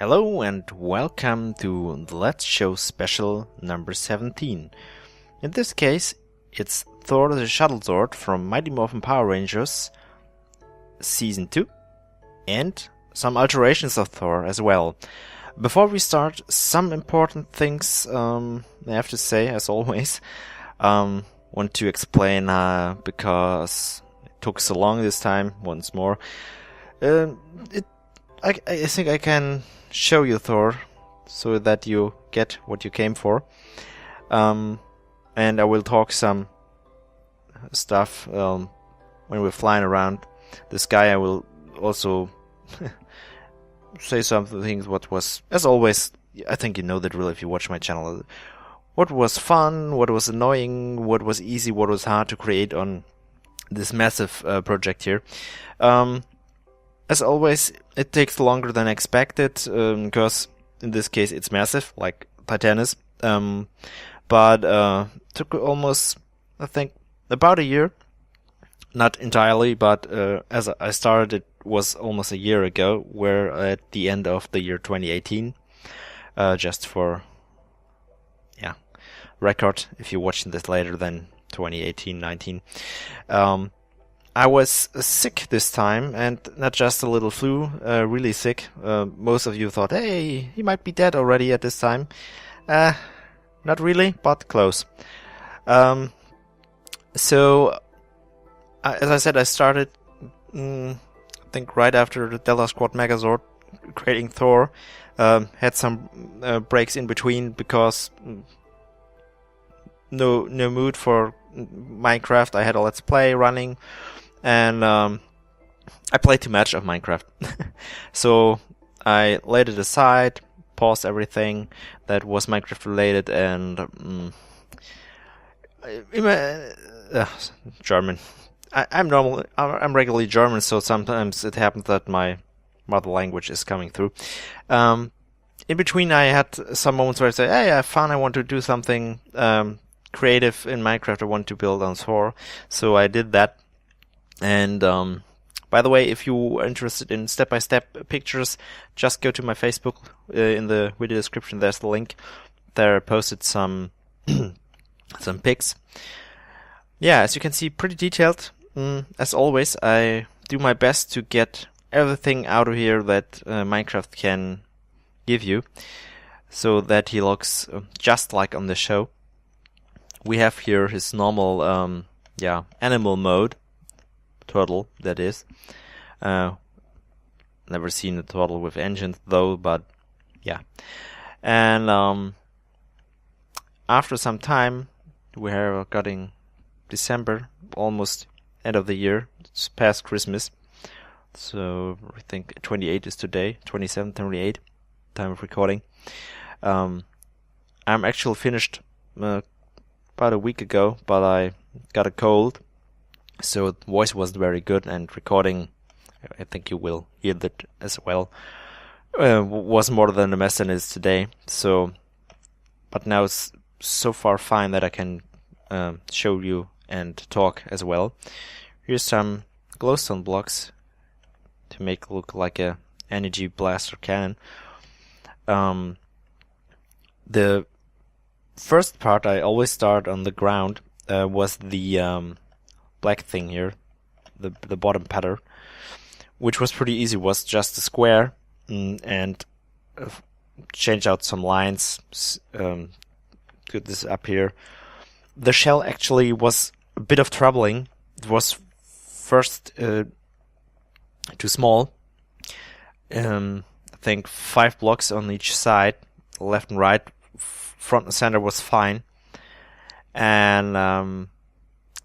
Hello and welcome to the Let's Show special number 17. In this case, it's Tor the Shuttlezord from Mighty Morphin Power Rangers Season 2 and some alterations of Thor as well. Before we start, some important things I have to say, as always. Want to explain because it took so long this time, once more. I think I can show you Thor so that you get what you came for. And I will talk some stuff when we're flying around the sky. I will also say some things what was, as always, I think you know that really if you watch my channel. What was fun, what was annoying, what was easy, what was hard to create on this massive project here. As always, it takes longer than expected, because in this case it's massive, like Titan is. But took almost, I think, about a year. Not entirely, but as I started, it was almost a year ago, where at the end of the year 2018, just for, record, if you're watching this later than 2018-19. I was sick this time, and not just a little flu, really sick. Most of you thought, hey, he might be dead already at this time. Not really, but close. So, as I said, I started, I think right after the Delta Squad Megazord, creating Thor. Had some breaks in between because no mood for Minecraft. I had a Let's Play running, and I played too much of Minecraft. So I laid it aside, paused everything that was Minecraft related, and German. I'm regularly German, so sometimes it happens that my mother language is coming through. In between, I had some moments where I say, hey, I have fun, I want to do something creative in Minecraft, I want to build on Thor. So I did that. And by the way, if you are interested in step-by-step pictures, just go to my Facebook. In the video description, there's the link. There I posted some some pics. Yeah, as you can see, pretty detailed. As always, I do my best to get everything out of here that Minecraft can give you, so that he looks just like on the show. We have here his normal, animal mode. Turtle, that is. Never seen a turtle with engines though, but yeah. And after some time, we are getting December, almost end of the year. It's past Christmas. So I think 28 is today, 27, 28, time of recording. I'm actually finished about a week ago, but I got a cold. So the voice wasn't very good, and recording, I think you will hear that as well, was more than a mess than it is today. So, but now it's so far fine that I can show you and talk as well. Here's some glowstone blocks to make it look like a energy blaster cannon. The first part I always start on the ground was the black thing here, the bottom pattern, which was pretty easy. Was just a square and change out some lines. Put this up here. The shell actually was a bit of troubling. It was first too small. I think 5 blocks on each side, left and right. Front and center was fine, and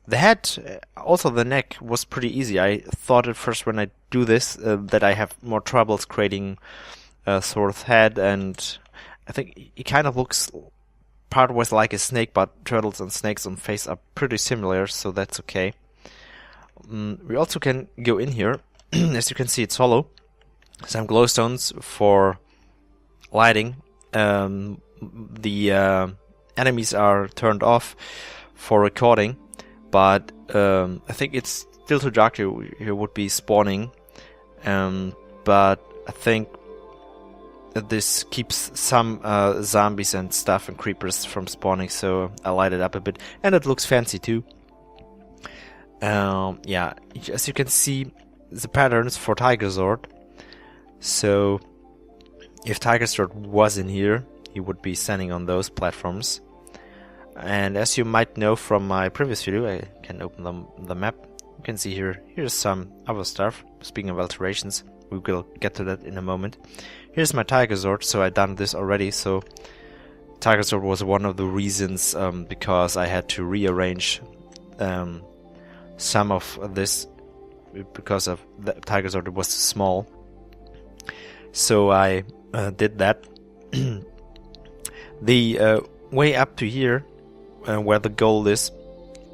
the head, also the neck, was pretty easy. I thought at first when I do this that I have more troubles creating Thor's head, and I think it kind of looks part-wise like a snake, but turtles and snakes on face are pretty similar, so that's okay. We also can go in here. As you can see, it's hollow. Some glowstones for lighting. The enemies are turned off for recording, but I think it's still too dark here would be spawning, but I think this keeps some zombies and stuff and creepers from spawning, so I light it up a bit, and it looks fancy too. Yeah, as you can see, the patterns for Tigerzord. So if Tigerzord was in here, he would be standing on those platforms. And as you might know from my previous video, I can open the map. You can see here's some other stuff. Speaking of alterations, we will get to that in a moment. Here's my Tigerzord, so I done this already. So Tigerzord was one of the reasons, because I had to rearrange some of this because of the Tigerzord was small. So I did that. The way up to here, where the gold is,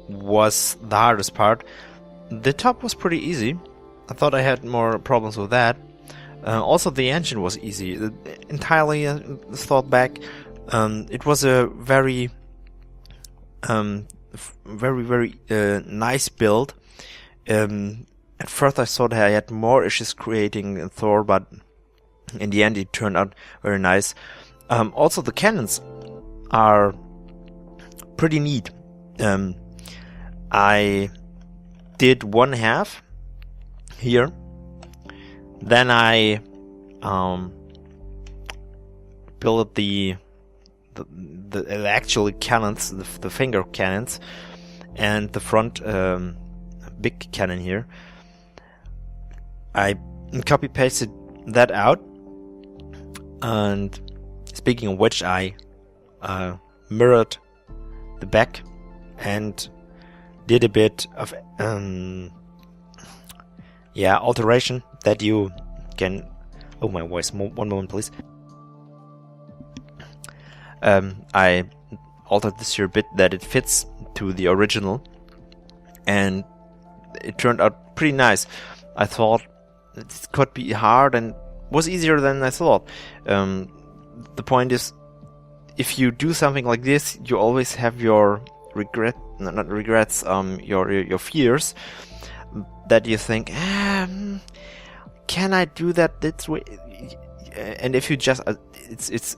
was the hardest part. The top was pretty easy. I thought I had more problems with that. Also, the engine was easy. Entirely thought back. It was a very nice build. At first I thought I had more issues creating Thor, but in the end it turned out very nice. Also, the cannons are pretty neat. I did one half here, then I built the actual cannons, the finger cannons, and the front big cannon here. I copy pasted that out, and speaking of which, I mirrored the back and did a bit of alteration that you can. Oh, my voice! One moment, please. I altered this here a bit that it fits to the original, and it turned out pretty nice. I thought it could be hard and was easier than I thought. The point is, if you do something like this, you always have your your fears, that you think, can I do that this way? And if you just,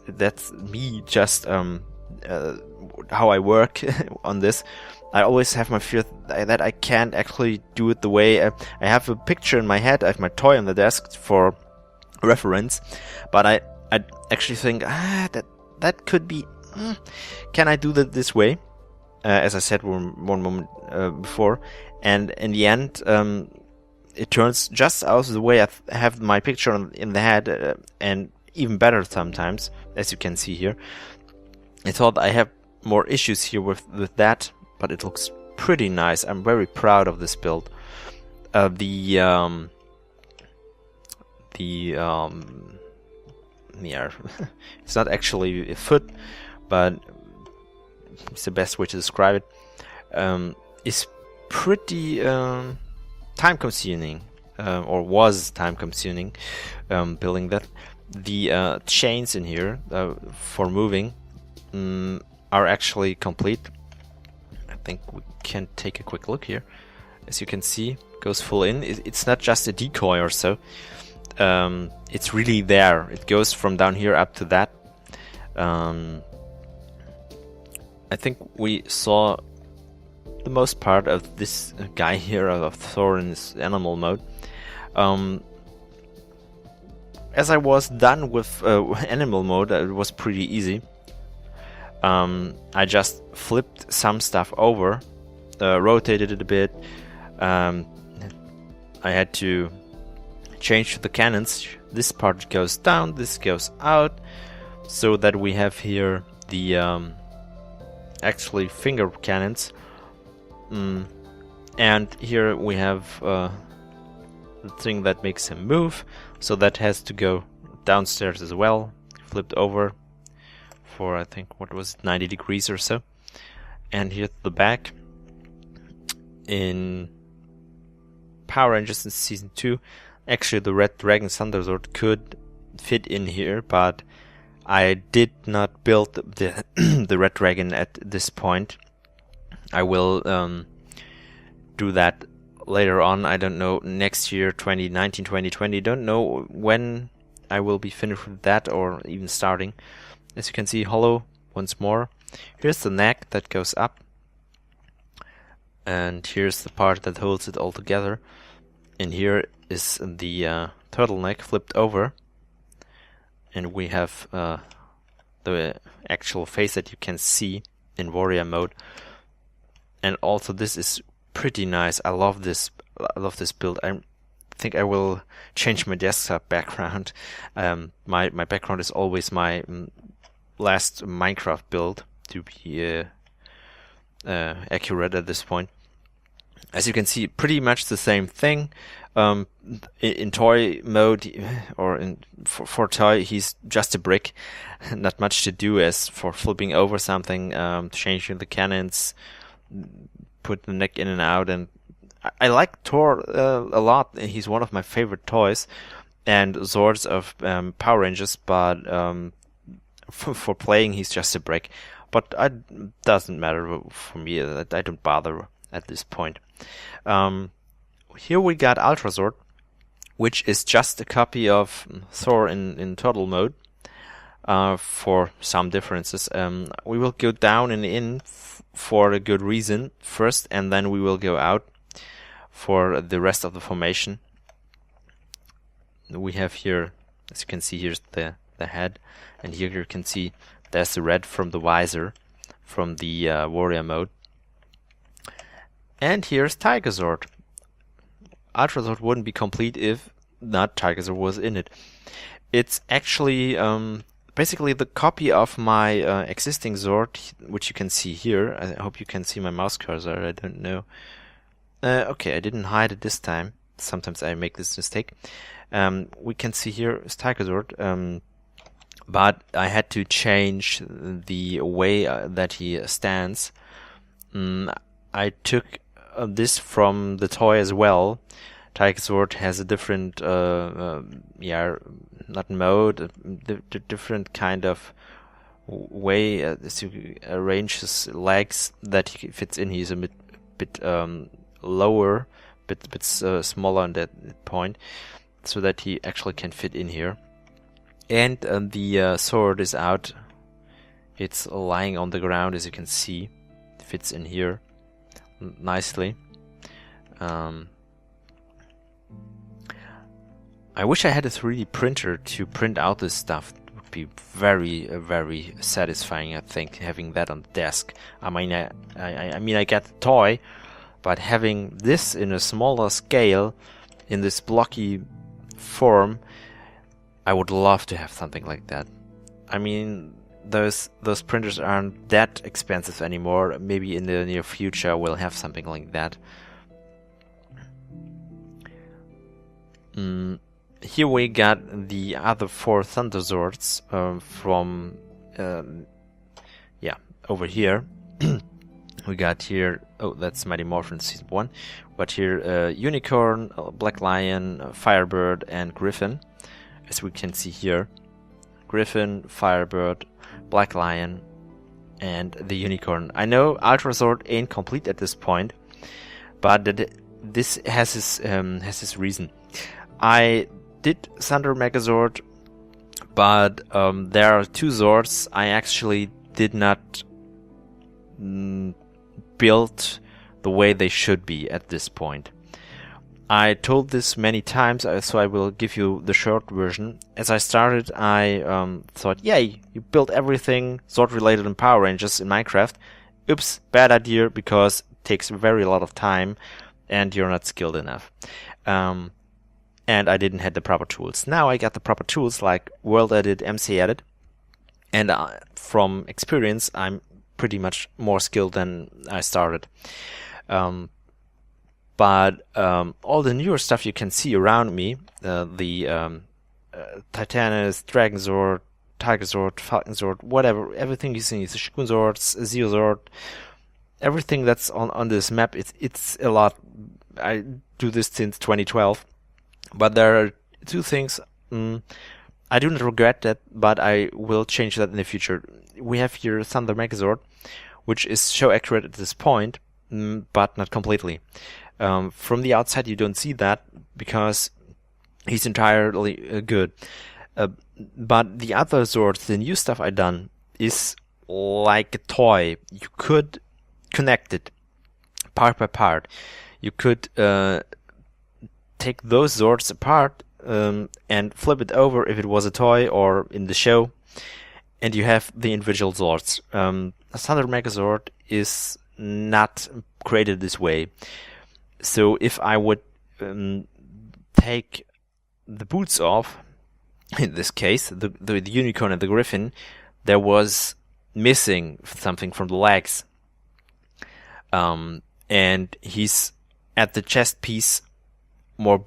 that's me just how I work on this. I always have my fear that I can't actually do it the way I have a picture in my head. I have my toy on the desk for reference, but I actually think that could be. Can I do that this way? As I said one moment before, and in the end, it turns just out the way I have my picture in the head, and even better sometimes, as you can see here. I thought I have more issues here with that, but it looks pretty nice. I'm very proud of this build. It's not actually a foot, but it's the best way to describe it. It's pretty time-consuming, or was time-consuming, building that. The chains in here for moving are actually complete. I think we can take a quick look here. As you can see, goes full in. It's not just a decoy or so. It's really there. It goes from down here up to that. I think we saw the most part of this guy here, of Thor in his animal mode. As I was done with animal mode, it was pretty easy. I just flipped some stuff over, rotated it a bit. I had to change the cannons. This part goes down, this goes out, so that we have here the actually finger cannons. And here we have the thing that makes him move, so that has to go downstairs as well, flipped over for I think what was 90 degrees or so. And here's the back. In Power Rangers in Season 2, actually the Red Dragon Thunderzord could fit in here, but I did not build the the Red Dragon at this point. I will do that later on. I don't know, next year, 2019, 2020. Don't know when I will be finished with that, or even starting. As you can see, hollow once more. Here's the neck that goes up, and here's the part that holds it all together. And here is the turtleneck flipped over, and we have the actual face that you can see in warrior mode. And also this is pretty nice. I love this build. I think I will change my desktop background. My background is always my last Minecraft build, to be accurate at this point. As you can see, pretty much the same thing. In toy mode, or for toy, he's just a brick. Not much to do as for flipping over something, changing the cannons, put the neck in and out. And I like Tor a lot. He's one of my favorite toys and Zords of Power Rangers, but for playing, he's just a brick. But it doesn't matter for me. I don't bother at this point. Here we got Ultrazord, which is just a copy of Thor in turtle mode, for some differences. We will go down and in for a good reason first, and then we will go out for the rest of the formation. We have here, as you can see, here's the head, and here you can see there's the red from the visor from the warrior mode. And here's Tigerzord. Ultrazord wouldn't be complete if not Tigerzord was in it. It's actually basically the copy of my existing Zord, which you can see here. I hope you can see my mouse cursor. I don't know. Okay, I didn't hide it this time. Sometimes I make this mistake. We can see here is Tigerzord, but I had to change the way that he stands. I took this from the toy as well. Tigerzord has a different, not mode, different kind of way to arrange his legs that he fits in. He's a bit lower, bit smaller on that point, so that he actually can fit in here. And the sword is out. It's lying on the ground, as you can see. It fits in here nicely. I wish I had a 3D printer to print out this stuff. It would be very, very satisfying, I think, having that on the desk. I mean, I get the toy, but having this in a smaller scale, in this blocky form, I would love to have something like that. I mean, those printers aren't that expensive anymore. Maybe in the near future we'll have something like that. Here we got the other 4 Thunderzords from over here. We got here, oh, that's Mighty Morphin Season 1. But here Unicorn, Black Lion, Firebird, and Griffin. As we can see here, Griffin, Firebird, Black Lion, and the Unicorn. I know Ultrazord ain't complete at this point, but this has his reason. I did Thunder Megazord, but there are 2 Zords I actually did not build the way they should be at this point. I told this many times, so I will give you the short version. As I started, I thought, yay, you built everything Zord related in Power Rangers in Minecraft. Oops, bad idea, because it takes very lot of time and you're not skilled enough. And I didn't have the proper tools. Now I got the proper tools like World Edit, MC Edit, and from experience, I'm pretty much more skilled than I started. But all the newer stuff you can see around me, the Titanus, Dragonzord, Tigerzord, Falconzord, whatever, everything you see, the Shogunzords, Zeozord, everything that's on this map, it's a lot. I do this since 2012, but there are 2 things. I do not regret that, but I will change that in the future. We have here Thunder Megazord, which is show accurate at this point, but not completely. From the outside you don't see that because he's entirely good. But the other Zords, the new stuff I done, is like a toy. You could connect it part by part. You could take those Zords apart and flip it over if it was a toy or in the show, and you have the individual Zords. A Thunder Megazord is not created this way. So if I would take the boots off, in this case, the unicorn and the griffin, there was missing something from the legs. And he's at the chest piece more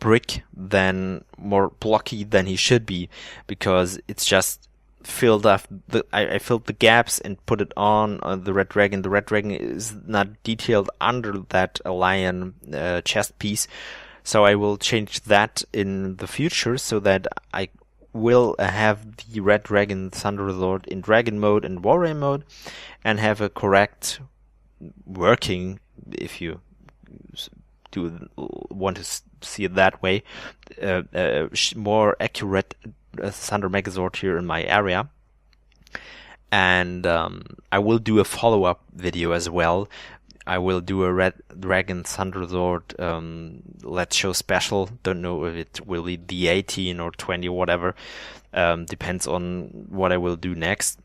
more blocky than he should be, because it's just filled up. I filled the gaps and put it on the red dragon. The red dragon is not detailed under that lion chest piece, so I will change that in the future so that I will have the red dragon Thunderzord in dragon mode and warrior mode, and have a correct working, if you do want to see it that way, more accurate Thunder Megazord here in my area. And I will do a follow-up video as well. I will do a Red Dragon Thunderzord Let's Show special. Don't know if it will be the 18 or 20 or whatever. Depends on what I will do next.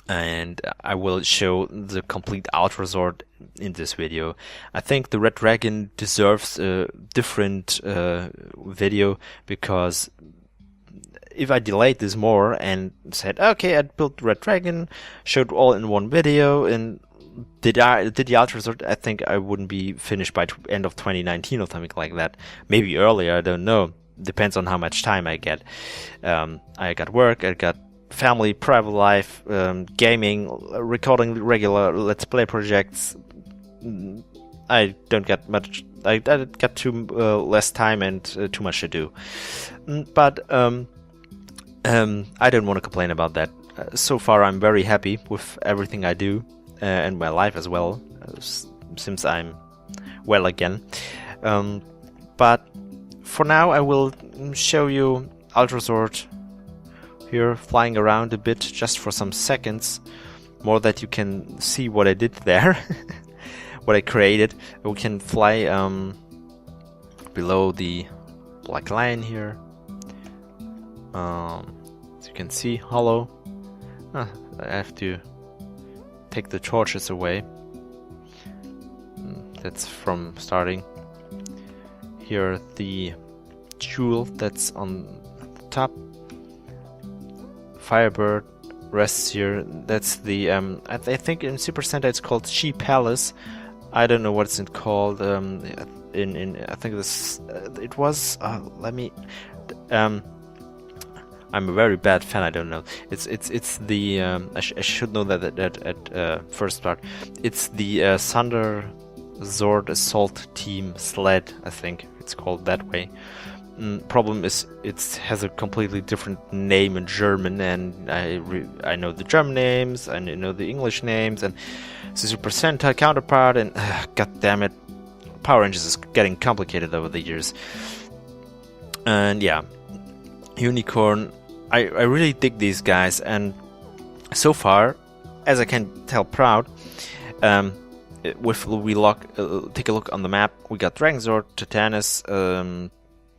And I will show the complete Altrazord in this video. I think the Red Dragon deserves a different video, because if I delayed this more and said, okay, I built Red Dragon, showed all in one video, and did the Altrazord, I think I wouldn't be finished by end of 2019 or something like that. Maybe earlier, I don't know. Depends on how much time I get. I got work, I got family, private life, gaming, recording regular Let's Play projects. I don't get much. I got too less time and too much to do. But I don't want to complain about that. So far, I'm very happy with everything I do and my life as well, since I'm well again. But for now, I will show you Altrazord here flying around a bit, just for some seconds, more that you can see what I did there, what I created. We can fly below the black line here. As you can see, hollow. I have to take the torches away. That's from starting. Here the jewel that's on the top. Firebird rests here. That's the I think in Super Sentai it's called Chi Palace. I don't know what it's called. In I think this it was. Let me. I'm a very bad fan. I don't know. It's the I should know that at first start. It's the Thunder Zord Assault Team Sled. I think it's called that way. Problem is, it has a completely different name in German, and I know the German names, and I know the English names, and the Super Sentai counterpart, and god damn it, Power Rangers is getting complicated over the years. And yeah, Unicorn, I really dig these guys, and so far, as I can tell proud, take a look on the map, we got Dragonzord, Titanus,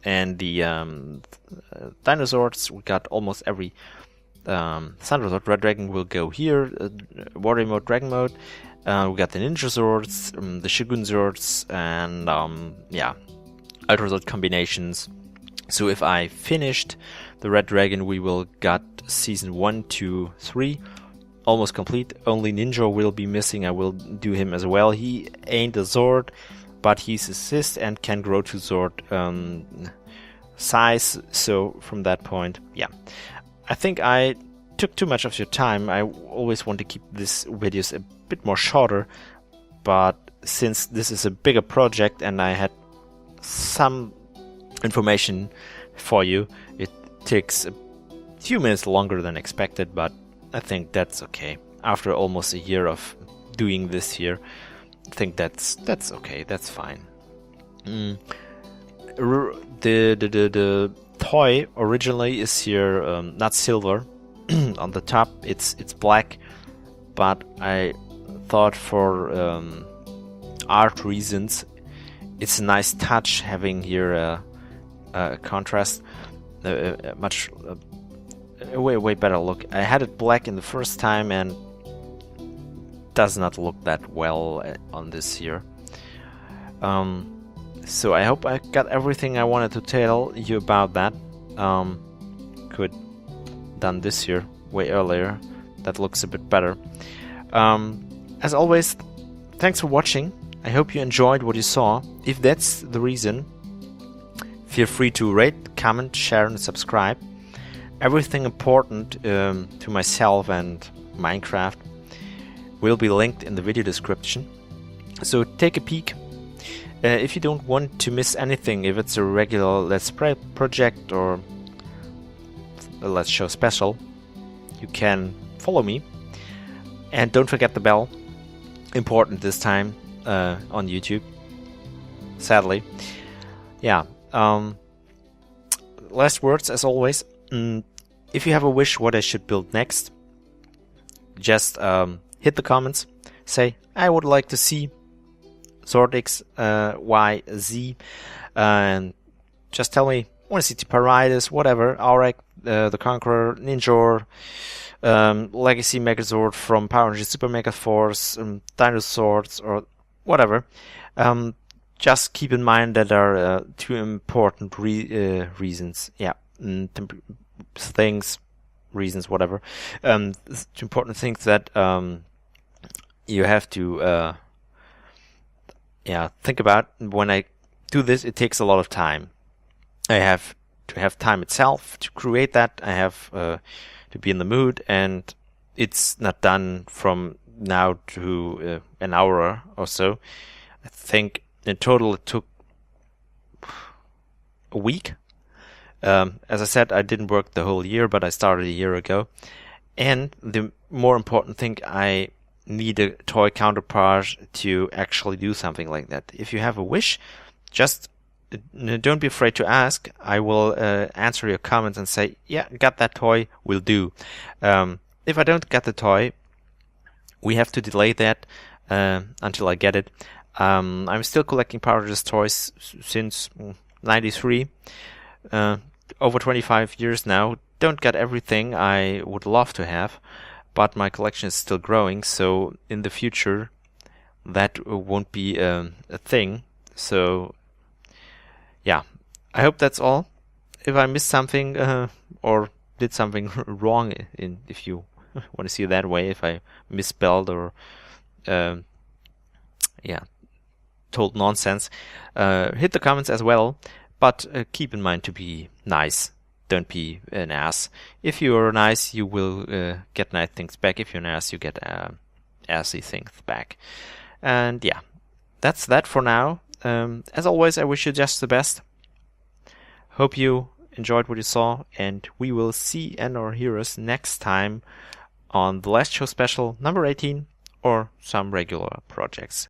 and the dinosaurs. We got almost every Thunderzord. Red Dragon will go here, Warrior mode, Dragon mode. We got the Ninja Zords, the Shogun Zords, and yeah, Ultrazord combinations. So if I finished the Red Dragon, we will got season 1, 2, 3 almost complete. Only Ninja will be missing. I will do him as well. He ain't a Zord, but he's assist and can grow to Zord size. So from that point, yeah, I think I took too much of your time. I always want to keep these videos a bit more shorter, but since this is a bigger project and I had some information for you, it takes a few minutes longer than expected, but I think that's okay. After almost a year of doing this here, I think that's okay, that's fine. The toy originally is here not silver. On the top it's black, but I thought for art reasons it's a nice touch having here a contrast, much way better look. I had it black in the first time and does not look that well on this here. So I hope I got everything I wanted to tell you about that. Could done this year way earlier. That looks a bit better. As always, thanks for watching. I hope you enjoyed what you saw. If that's the reason, feel free to rate, comment, share and subscribe. Everything important to myself and Minecraft will be linked in the video description. So take a peek. If you don't want to miss anything, if it's a regular Let's Play project or a Let's Show special, you can follow me. And don't forget the bell. Important this time on YouTube. Sadly. Yeah. Last words as always. If you have a wish what I should build next, just hit the comments. Say, I would like to see Sword X, Y, Z, and just tell me, I want to see Typaritis, whatever, Aurek, the Conqueror, Ninjor, Legacy Megazord from Power Energy Super Mega Force, Dinosaurs, or whatever. Just keep in mind that there are two important reasons. Yeah, things, reasons, whatever. Two important things that you have to think about. When I do this, it takes a lot of time. I have to have time itself to create that. I have to be in the mood, and it's not done from now to an hour or so. I think in total it took a week. As I said, I didn't work the whole year, but I started a year ago. And the more important thing, I need a toy counterpart to actually do something like that. If you have a wish, just don't be afraid to ask. I will answer your comments and say, yeah, got that toy, will do. If I don't get the toy, we have to delay that until I get it. I'm still collecting Power Rangers toys since 93, over 25 years now. Don't get everything I would love to have, but my collection is still growing, so in the future that won't be a thing. So yeah, I hope that's all. If I missed something or did something wrong, if you want to see it that way, if I misspelled or told nonsense, hit the comments as well, but keep in mind to be nice. Don't be an ass. If you're nice, you will get nice things back. If you're an ass, you get assy things back. And yeah, that's that for now. As always, I wish you just the best. Hope you enjoyed what you saw, and we will see and or hear us next time on the Last Show Special number 18 or some regular projects.